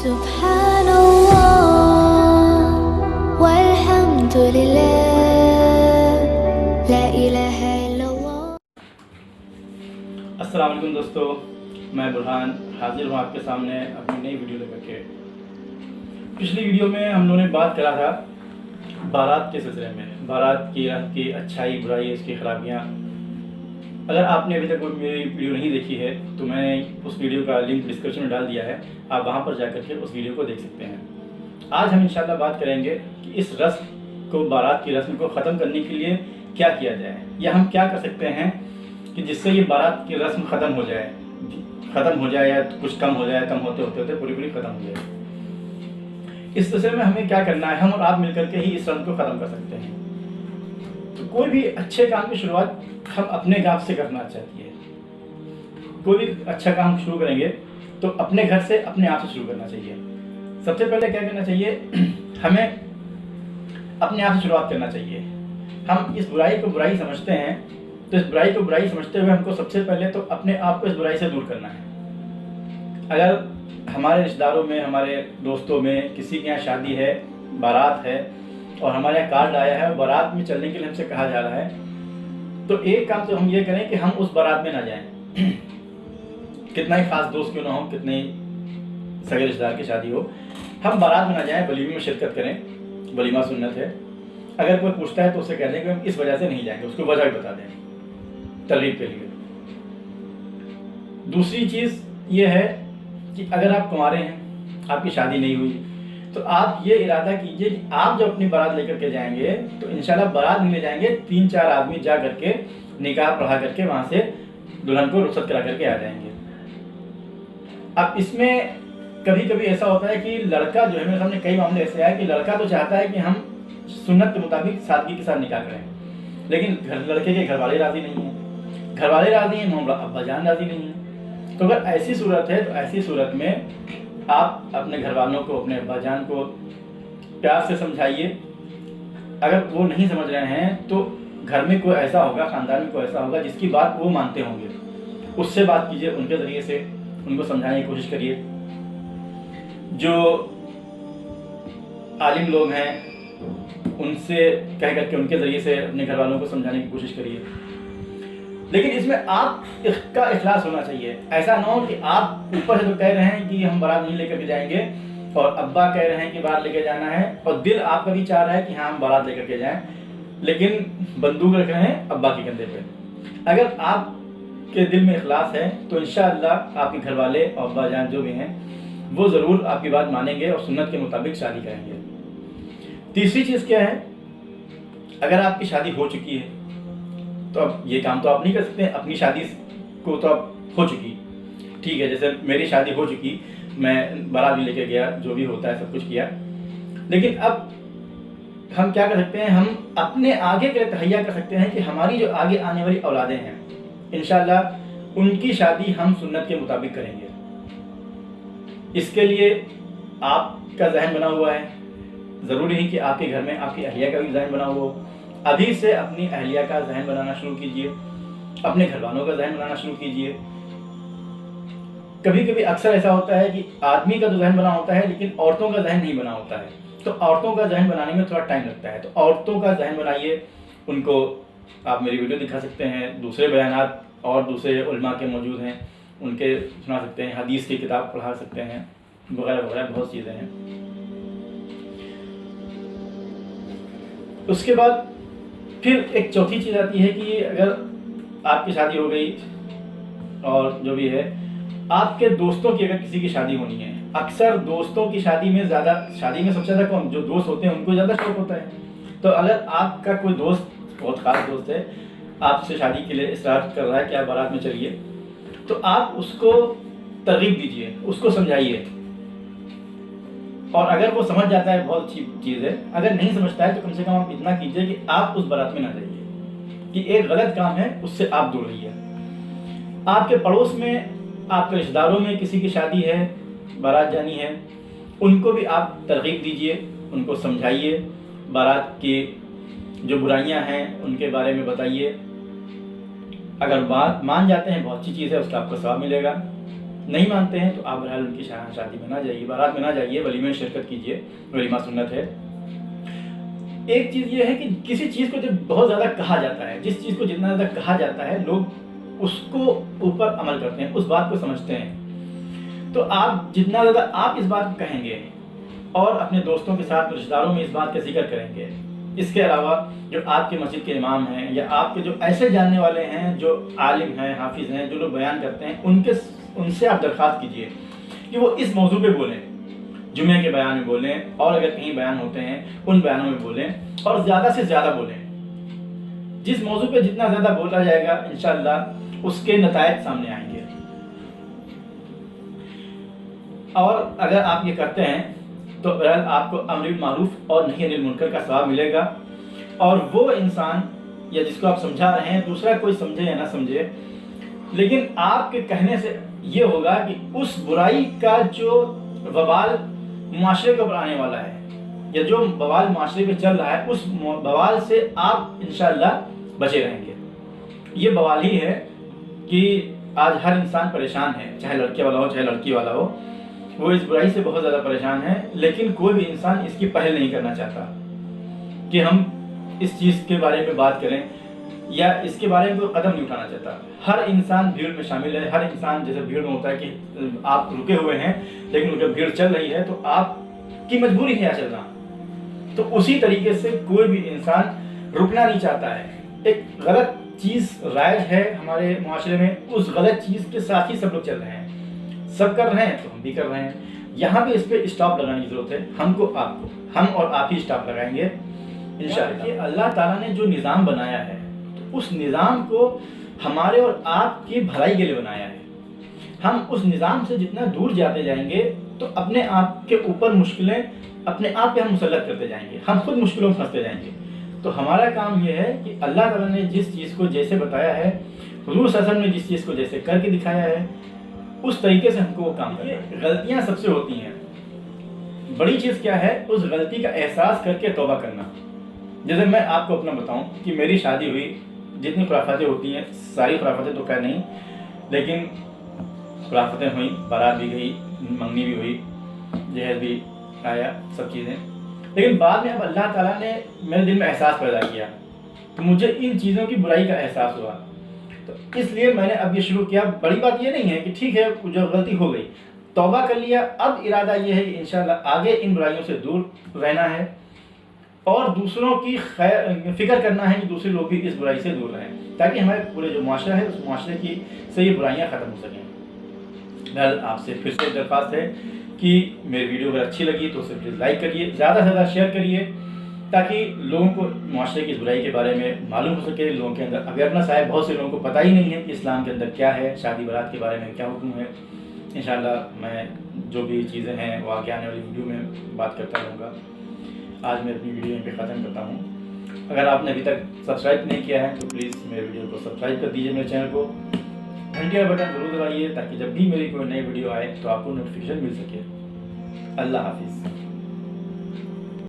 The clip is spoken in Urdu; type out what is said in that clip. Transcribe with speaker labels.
Speaker 1: سبحان اللہ والحمد للہ لا الہ الا اللہ۔
Speaker 2: السلام علیکم دوستو، میں برہان حاضر ہوں آپ کے سامنے اپنی نئی ویڈیو لے کر کے۔ پچھلی ویڈیو میں ہم لوگوں نے بات کرا تھا بارات کے سلسلے میں، بارات کی اچھائی برائی، اس کی خرابیاں۔ اگر آپ نے ابھی تک میری ویڈیو نہیں دیکھی ہے تو میں نے اس ویڈیو کا لنک ڈسکرپشن میں ڈال دیا ہے، آپ وہاں پر جا کر کے اس ویڈیو کو دیکھ سکتے ہیں۔ آج ہم انشاءاللہ بات کریں گے کہ اس رسم کو، بارات کی رسم کو ختم کرنے کے لیے کیا کیا جائے، یا ہم کیا کر سکتے ہیں کہ جس سے یہ بارات کی رسم ختم ہو جائے یا کچھ کم ہو جائے، کم ہوتے ہوتے پوری ختم ہو جائے۔ اس سلسلے میں ہمیں کیا کرنا ہے، ہم اور آپ مل کر کے ہی اس رسم کو ختم کر سکتے ہیں۔ تو کوئی بھی اچھے کام کی شروعات ہم اپنے گھر سے کرنا چاہیے۔ کوئی بھی اچھا کام شروع کریں گے تو اپنے گھر سے، اپنے آپ سے شروع کرنا چاہیے۔ سب سے پہلے کیا کرنا چاہیے، ہمیں اپنے آپ سے شروعات کرنا چاہیے۔ ہم اس برائی کو برائی سمجھتے ہیں، تو اس برائی کو برائی سمجھتے ہوئے ہم کو سب سے پہلے تو اپنے آپ کو اس برائی سے دور کرنا ہے۔ اگر ہمارے رشتہ داروں میں، ہمارے دوستوں میں کسی کے یہاں شادی ہے، بارات ہے، اور ہمارے یہاں کارڈ آیا ہے، بارات میں چلنے کے لیے ہم سے کہا جا رہا ہے، تو ایک کام تو ہم یہ کریں کہ ہم اس بارات میں نہ جائیں۔ کتنا ہی خاص دوست کیوں نہ ہو، کتنے ہی سگے رشتہ دار کی شادی ہو، ہم بارات میں نہ جائیں، ولیمے میں شرکت کریں۔ ولیمہ سنت ہے۔ اگر کوئی پوچھتا ہے تو اسے کہہ دیں کہ ہم اس وجہ سے نہیں جائیں گے، اس کو وجہ بھی بتا دیں ترغیب کے لیے۔ دوسری چیز یہ ہے کہ اگر آپ کنوارے ہیں، آپ کی شادی نہیں ہوئی، تو آپ یہ ارادہ کیجئے کہ آپ جب اپنی بارات لے کر کے جائیں گے تو انشاءاللہ بارات نہیں لے جائیں گے، 3-4 آدمی جا کر کے نکاح پڑھا کر کے وہاں سے دلہن کو رخصت کرا کر کے آ جائیں گے۔ اب اس میں کبھی کبھی ایسا ہوتا ہے کہ لڑکا جو ہے، میرے سامنے کئی معاملے ایسے آئے کہ لڑکا تو چاہتا ہے کہ ہم سنت کے مطابق سادگی کے ساتھ نکاح کریں، لیکن لڑکے کے گھر والے راضی نہیں ہیں، گھر والے راضی ہیں، ابا جان راضی نہیں ہیں۔ تو اگر ایسی صورت ہے تو ایسی صورت میں آپ اپنے گھر والوں کو، اپنے ابا جان کو پیار سے سمجھائیے۔ اگر وہ نہیں سمجھ رہے ہیں تو گھر میں کوئی ایسا ہوگا، خاندان میں کوئی ایسا ہوگا جس کی بات وہ مانتے ہوں گے، اس سے بات کیجئے، ان کے ذریعے سے ان کو سمجھانے کی کوشش کریے۔ جو عالم لوگ ہیں ان سے کہہ کر کے ان کے ذریعے سے اپنے گھر والوں کو سمجھانے کی کوشش کریے۔ لیکن اس میں آپ کا اخلاص ہونا چاہیے۔ ایسا نہ ہو کہ آپ اوپر سے تو کہہ رہے ہیں کہ ہم بارات نہیں لے کر کے جائیں گے، اور ابا کہہ رہے ہیں کہ بارات لے کے جانا ہے، اور دل آپ کا بھی چاہ رہا ہے کہ ہاں ہم بارات لے کر کے جائیں، لیکن بندوق رکھ رہے ہیں ابا کے کندھے پہ۔ اگر آپ کے دل میں اخلاص ہے تو انشاءاللہ آپ کے گھر والے اور ابا جان جو بھی ہیں وہ ضرور آپ کی بات مانیں گے اور سنت کے مطابق شادی کریں گے۔ تیسری چیز کیا ہے، اگر آپ کی شادی ہو چکی ہے تو اب یہ کام تو آپ نہیں کر سکتے، اپنی شادی کو تو اب ہو چکی، ٹھیک ہے، جیسے میری شادی ہو چکی، میں بارات بھی لے کے گیا، جو بھی ہوتا ہے سب کچھ کیا، لیکن اب ہم کیا کر سکتے ہیں، ہم اپنے آگے کے لیے تہیا کر سکتے ہیں کہ ہماری جو آگے آنے والی اولادیں ہیں انشاءاللہ ان کی شادی ہم سنت کے مطابق کریں گے۔ اس کے لیے آپ کا ذہن بنا ہوا ہے، ضروری ہے کہ آپ کے گھر میں آپ کی اہلیہ کا بھی ذہن بنا ہوا ہو۔ ابھی سے اپنی اہلیہ کا ذہن بنانا شروع کیجئے، اپنے گھر والوں کا ذہن بنانا شروع کیجئے۔ کبھی کبھی اکثر ایسا ہوتا ہے کہ آدمی کا تو ذہن بنا ہوتا ہے لیکن عورتوں کا ذہن نہیں بنا ہوتا ہے، تو عورتوں کا ذہن بنانے میں تھوڑا ٹائم لگتا ہے، تو عورتوں کا ذہن بنائیے۔ ان کو آپ میری ویڈیو دکھا سکتے ہیں، دوسرے بیانات اور دوسرے علماء کے موجود ہیں، ان کے سنا سکتے ہیں، حدیث کی کتاب پڑھا سکتے ہیں، وغیرہ وغیرہ بہت چیزیں ہیں۔ اس کے بعد پھر ایک چوتھی چیز آتی ہے کہ اگر آپ کی شادی ہو گئی اور جو بھی ہے، آپ کے دوستوں کی اگر کسی کی شادی ہونی ہے، اکثر دوستوں کی شادی میں سب سے زیادہ کون، جو دوست ہوتے ہیں ان کو زیادہ شوق ہوتا ہے۔ تو اگر آپ کا کوئی دوست، بہت خاص دوست ہے، آپ سے شادی کے لیے اصرار کر رہا ہے کہ آپ بارات میں چلیے، تو آپ اس کو ترغیب دیجیے، اس کو سمجھائیے، اور اگر وہ سمجھ جاتا ہے بہت اچھی چیز ہے، اگر نہیں سمجھتا ہے تو کم سے کم آپ اتنا کیجیے کہ آپ اس بارات میں نہ جائیے، کہ ایک غلط کام ہے اس سے آپ دور رہیے۔ آپ کے پڑوس میں، آپ کے رشتہ داروں میں کسی کی شادی ہے، بارات جانی ہے، ان کو بھی آپ ترغیب دیجیے، ان کو سمجھائیے، بارات کی جو برائیاں ہیں ان کے بارے میں بتائیے۔ اگر بات مان جاتے ہیں بہت اچھی چیز ہے، اس کا آپ کو ثواب ملے گا، نہیں مانتے ہیں تو آپ بہرحال ان کی شادی میں نہ جائیے، بارات میں نہ جائیے، ولیمے میں شرکت کیجیے، ولیمہ سنت ہے۔ ایک چیز یہ ہے کہ کسی چیز کو جب بہت زیادہ کہا جاتا ہے، جس چیز کو جتنا زیادہ کہا جاتا ہے لوگ اس کو اوپر عمل کرتے ہیں، اس بات کو سمجھتے ہیں۔ تو آپ جتنا زیادہ آپ اس بات کو کہیں گے اور اپنے دوستوں کے ساتھ رشتہ داروں میں اس بات کا ذکر کریں گے، اس کے علاوہ جو آپ کے مسجد کے امام ہیں یا آپ کے جو ایسے جاننے والے ہیں جو عالم ہیں، حافظ ہیں، جو لوگ بیان کرتے ہیں، ان سے آپ درخواست کیجئے کہ وہ اس موضوع پہ بولیں، جمعے کے بیان میں بولیں، اور اگر کہیں بیان ہوتے ہیں ان بیانوں میں بولیں، اور زیادہ سے زیادہ بولیں۔ جس موضوع پہ جتنا زیادہ بولا جائے گا انشاءاللہ اس کے نتائج سامنے آئیں گے۔ اور اگر آپ یہ کرتے ہیں تو بہرحال آپ کو امر بالمعروف اور نہی عن المنکر کا ثواب ملے گا، اور وہ انسان یا جس کو آپ سمجھا رہے ہیں، دوسرا کوئی سمجھے یا نہ سمجھے، لیکن آپ کے کہنے سے یہ ہوگا کہ اس برائی کا جو وبال معاشرے کے اوپر آنے والا ہے یا جو بوال معاشرے پہ چل رہا ہے، اس بوال سے آپ انشاءاللہ بچے رہیں گے۔ یہ بوال ہی ہے کہ آج ہر انسان پریشان ہے، چاہے لڑکے والا ہو چاہے لڑکی والا ہو، وہ اس برائی سے بہت زیادہ پریشان ہے، لیکن کوئی بھی انسان اس کی پہل نہیں کرنا چاہتا کہ ہم اس چیز کے بارے میں بات کریں، یا اس کے بارے میں کوئی قدم نہیں اٹھانا چاہتا۔ ہر انسان بھیڑ میں شامل ہے، ہر انسان جیسے بھیڑ میں ہوتا ہے کہ آپ رکے ہوئے ہیں لیکن جب بھیڑ چل رہی ہے تو آپ کی مجبوری ہے چلنا، تو اسی طریقے سے کوئی بھی انسان رکنا نہیں چاہتا ہے۔ ایک غلط چیز رائج ہے ہمارے معاشرے میں، اس غلط چیز کے ساتھ ہی سب لوگ چل رہے ہیں، سب کر رہے ہیں تو ہم بھی کر رہے ہیں۔ یہاں پہ اس پہ اسٹاپ لگانے کی ضرورت ہے، ہم اور آپ ہی اسٹاپ لگائیں گے انشاءاللہ۔ کہ اللہ تعالیٰ نے جو نظام بنایا ہے تو اس نظام کو ہمارے اور آپ کی بھلائی کے لیے بنایا ہے۔ ہم اس نظام سے جتنا دور جاتے جائیں گے تو اپنے آپ کے اوپر مشکلیں اپنے آپ پہ ہم مسلط کرتے جائیں گے، ہم خود مشکلوں میں پھنستے جائیں گے۔ تو ہمارا کام یہ ہے کہ اللہ تعالیٰ نے جس چیز کو جیسے بتایا ہے، حضور صلی اللہ علیہ وسلم نے جس چیز کو جیسے کر کے دکھایا ہے، اس طریقے سے ہم کو وہ کام کرنا ہے۔ غلطیاں سب سے ہوتی ہیں، بڑی چیز کیا ہے؟ اس غلطی کا احساس کر کے توبہ کرنا۔ جیسے میں آپ کو اپنا بتاؤں کہ میری شادی ہوئی، جتنی خرافتیں ہوتی ہیں، ساری خرافتیں تو خیر نہیں، لیکن خرافتیں ہوئیں، بارات بھی گئی، منگنی بھی ہوئی، جہیز بھی آیا، سب چیزیں، لیکن بعد میں اب اللہ تعالیٰ نے میرے دل میں احساس پیدا کیا تو مجھے ان چیزوں کی برائی کا احساس ہوا، تو اس لیے میں نے اب یہ شروع کیا۔ بڑی بات یہ نہیں ہے کہ ٹھیک ہے جو غلطی ہو گئی توبہ کر لیا، اب ارادہ یہ ہے کہ انشاءاللہ آگے ان برائیوں سے دور رہنا ہے اور دوسروں کی فکر کرنا ہے کہ دوسرے لوگ بھی اس برائی سے دور رہیں، تاکہ ہمارے پورے جو معاشرہ ہے اس معاشرے کی سے یہ برائیاں ختم ہو سکیں۔ بہرحال آپ سے پھر سے درخواست ہے کہ میری ویڈیو اگر اچھی لگی تو اسے پلیز لائک کریے، زیادہ سے زیادہ شیئر کریے، تاکہ لوگوں کو معاشرے کی اس برائی کے بارے میں معلوم ہو سکے، لوگوں کے اندر اویئرنیس آئے۔ بہت سے لوگوں کو پتہ ہی نہیں ہے کہ اسلام کے اندر کیا ہے، شادی برات کے بارے میں کیا حکم ہے۔ انشاءاللہ میں جو بھی چیزیں ہیں وہ آگے آنے والی ویڈیو میں بات کرتا رہوں گا۔ آج میں اپنی ویڈیو یہیں پہ ختم کرتا ہوں۔ اگر آپ نے ابھی تک سبسکرائب نہیں کیا ہے تو پلیز میرے ویڈیو کو سبسکرائب کر دیجیے، میرے چینل کو گھنٹی کا بٹن ضرور دبائیے تاکہ جب بھی میری کوئی نئی ویڈیو آئے تو آپ کو نوٹیفیکیشن مل سکے۔ اللہ حافظ۔